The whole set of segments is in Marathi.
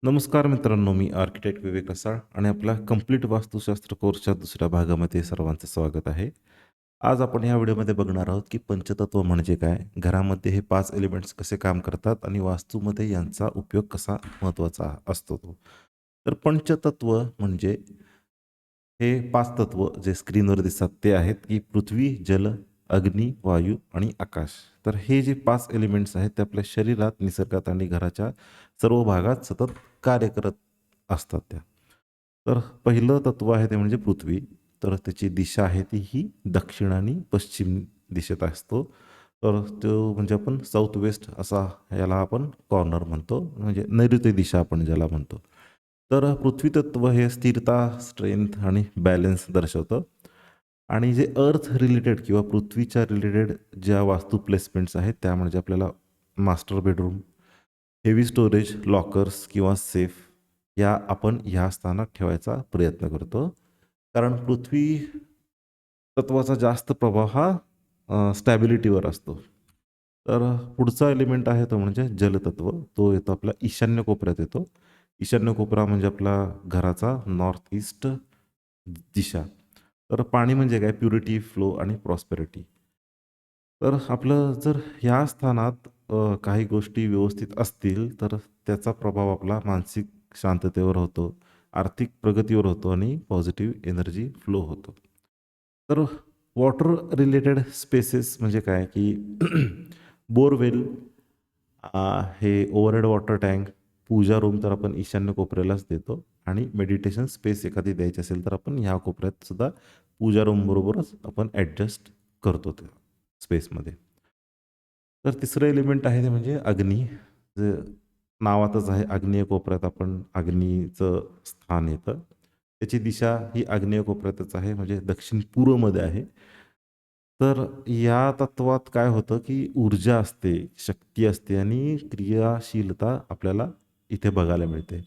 नमस्कार मित्रांनो, मी आर्किटेक्ट विवेक रसाळ आणि आपल्या कंप्लीट वास्तुशास्त्र कोर्सच्या दुसऱ्या भागामध्ये सर्वांचं स्वागत आहे. आज आपण या व्हिडिओमध्ये बघणार आहोत की पंचतत्व म्हणजे काय? घरामध्ये हे 5 एलिमेंट्स कसे काम करतात आणि वास्तूमध्ये यांचा उपयोग कसा महत्त्वाचा असतो तो. तर पंचतत्व म्हणजे हे 5 तत्व जे स्क्रीनवर दिसतात ते आहेत की पृथ्वी, जल, अग्नी, वायू आणि आकाश. तर हे जे 5 एलिमेंट्स आहेत ते आपल्या शरीरात, निसर्गात आणि घराच्या सर्व भागात सतत कार्य करत असतात त्या. तर पहिलं तत्व आहे ते म्हणजे पृथ्वी. तर त्याची दिशा आहे ती ही दक्षिण आणि पश्चिम दिशेत असतो. तर तो म्हणजे आपण साउथ वेस्ट असा याला आपण कॉर्नर म्हणतो. म्हणजे नैऋत्य दिशा आपण ज्याला म्हणतो. तर पृथ्वी तत्व हे स्थिरता, स्ट्रेंथ आणि बॅलन्स दर्शवतं. आणि जे अर्थ रिलेटेड किंवा पृथ्वीच्या रिलेटेड ज्या वास्तू प्लेसमेंट्स आहेत त्या म्हणजे आपल्याला master bedroom, heavy storage, lockers किंवा सेफ या आपण ह्या स्थानात ठेवायचा प्रयत्न करतो. कारण पृथ्वी तत्वाचा जास्त प्रभाव हा स्टॅबिलिटीवर असतो. तर पुढचा एलिमेंट आहे तो म्हणजे जलतत्व. तो येतो आपला ईशान्य कोपऱ्यात येतो. ईशान्य कोपरा म्हणजे आपला घराचा नॉर्थ ईस्ट दिशा. तर पाणी म्हणजे काय? प्युरिटी, फ्लो आणि प्रॉस्पेरिटी. तर आपलं जर ह्या स्थानात काही गोष्टी व्यवस्थित असतील, तर त्याचा प्रभाव आपला मानसिक शांततेवर होतो, आर्थिक प्रगतीवर होतो आणि पॉझिटिव्ह एनर्जी फ्लो होतो. तर वॉटर रिलेटेड स्पेसेस म्हणजे काय, की बोरवेल, हे ओव्हरहेड वॉटर टँक, पूजा रूम तर आपण ईशान्य कोपऱ्यालाच देतो आणि मेडिटेशन स्पेस एखादी द्यायची असेल, तर आपण ह्या कोपऱ्यात सुद्धा पूजा रूम बरोबरच आपण ॲडजस्ट करतो त्या स्पेसमध्ये. तर तिसरं एलिमेंट आहे ते म्हणजे अग्नी. जे नावातच आहे आग्नेय कोपऱ्यात आपण अग्नीचं स्थान येतं. त्याची दिशा ही आग्नेय कोपऱ्यातच आहे म्हणजे दक्षिण पूर्वमध्ये आहे. तर या तत्वात काय होतं, की ऊर्जा असते, शक्ती असते आणि क्रियाशीलता आपल्याला इथे बघायला मिळते.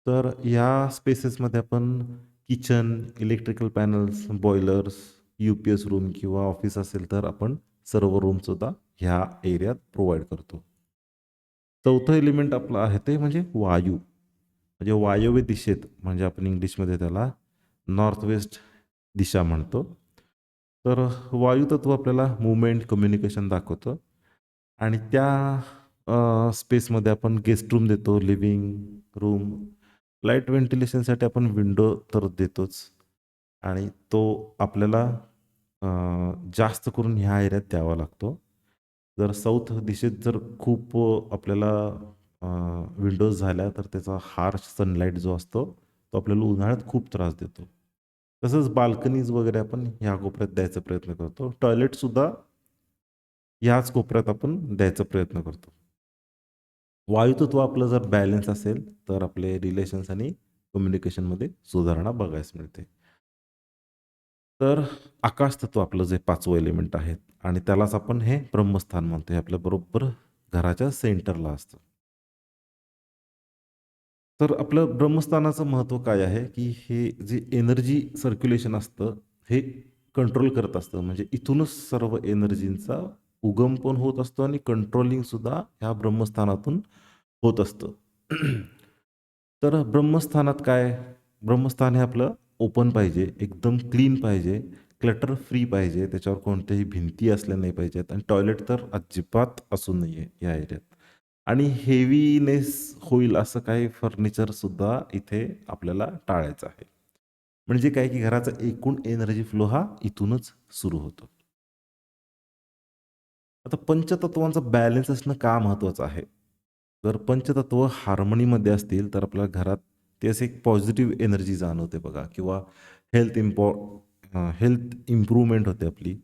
तर या स्पेसेसमध्ये आपण kitchen, electrical panels, boilers, UPS room किंवा ऑफिस असेल तर आपण सर्व रूमसुद्धा ह्या एरियात प्रोव्हाईड करतो. चौथं एलिमेंट आपलं आहे ते म्हणजे वायू. म्हणजे वायव्य दिशेत म्हणजे आपण इंग्लिशमध्ये त्याला नॉर्थ वेस्ट दिशा म्हणतो. तर वायुतत्व आपल्याला मूव्हमेंट, कम्युनिकेशन दाखवतं आणि त्या स्पेसमध्ये आपण गेस्ट रूम देतो, लिव्हिंग रूम, लाईट व्हेंटिलेशनसाठी आपण विंडो तर देतोच आणि तो आपल्याला अ, जास्त करून ह्या एरियात द्यावा लागतो. जर साऊथ दिशेत जर खूप आपल्याला विंडोज झाल्या तर त्याचा हार्श सनलाईट जो असतो, तो आपल्याला उन्हाळ्यात खूप त्रास देतो. तसंच बाल्कनीज वगैरे आपण ह्या कोपऱ्यात द्यायचा प्रयत्न करतो. टॉयलेटसुद्धा ह्याच कोपऱ्यात आपण द्यायचा प्रयत्न करतो. वायुतत्व आपलं जर बॅलन्स असेल, तर आपले रिलेशन्स आणि कम्युनिकेशनमध्ये सुधारणा बघायला मिळते. तर आकाश तत्व आपलं जे 5वं एलिमेंट आहे आणि त्यालाच आपण हे ब्रह्मस्थान म्हणतो. हे आपल्या बरोबर घराच्या सेंटरला असतं. तर आपलं ब्रह्मस्थानाचं महत्त्व काय आहे, की हे जे एनर्जी सर्क्युलेशन असतं, हे कंट्रोल करत असतं. म्हणजे इथूनच सर्व एनर्जींचा उगम पण होत असतो आणि कंट्रोलिंगसुद्धा ह्या ब्रह्मस्थानातून होत असतं. तर ब्रह्मस्थानात काय? ब्रह्मस्थान हे आपलं ओपन पाहिजे, एकदम क्लीन पाहिजे, क्लटर फ्री पाहिजे, त्याच्यावर कोणत्याही भिंती असल्या नाही पाहिजेत आणि टॉयलेट तर अजिबात असू नये या एरियात. आणि हेवीनेस होईल असं काही फर्निचरसुद्धा इथे आपल्याला टाळायचं आहे. म्हणजे काय, की घराचा एकूण एनर्जी फ्लो हा इथूनच सुरू होतो. आता पंचतत्वांचा बॅलन्स असणं का महत्त्वाचं आहे? जर पंचतत्व हार्मनीमध्ये असतील, तर आपल्या घरात ते असे एक पॉझिटिव्ह एनर्जी जाणवते बघा किंवा हेल्थ इम्पॉ हेल्थ इम्प्रूव्हमेंट होते आपली.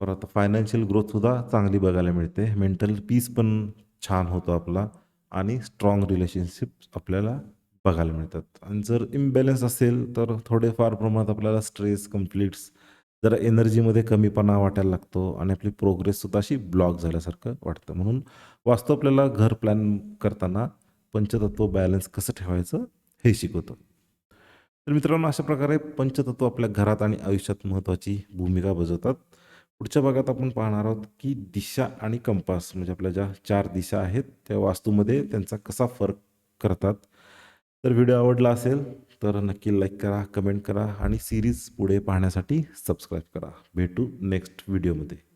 परत फायनान्शियल ग्रोथसुद्धा चांगली बघायला मिळते. मेंटल पीस पण छान होतो आपला आणि स्ट्राँग रिलेशनशिप्स आपल्याला बघायला मिळतात. आणि जर इम्बॅलन्स असेल, तर थोडेफार प्रमाणात आपल्याला स्ट्रेस, कन्फ्लिक्ट्स, जरा एनर्जीमध्ये कमीपणा वाटायला लागतो आणि आपली प्रोग्रेससुद्धा अशी ब्लॉक झाल्यासारखं वाटतं. म्हणून वास्तू आपल्याला घर प्लॅन करताना पंचतत्व बॅलन्स कसं ठेवायचं हे शिकवतं. तर मित्रांनो, अशा प्रकारे पंचतत्व आपल्या घरात आणि आयुष्यात महत्त्वाची भूमिका बजावतात. पुढच्या भागात आपण पाहणार आहोत, की दिशा आणि कंपास म्हणजे आपल्या ज्या 4 दिशा आहेत, त्या वास्तूमध्ये त्यांचा कसा फरक करतात. तर व्हिडिओ आवडला असेल तर नक्की लाईक करा, कमेंट करा आणि सीरीज पुढे पाहण्यासाठी सबस्क्राईब करा. भेटू नेक्स्ट व्हिडिओमध्ये.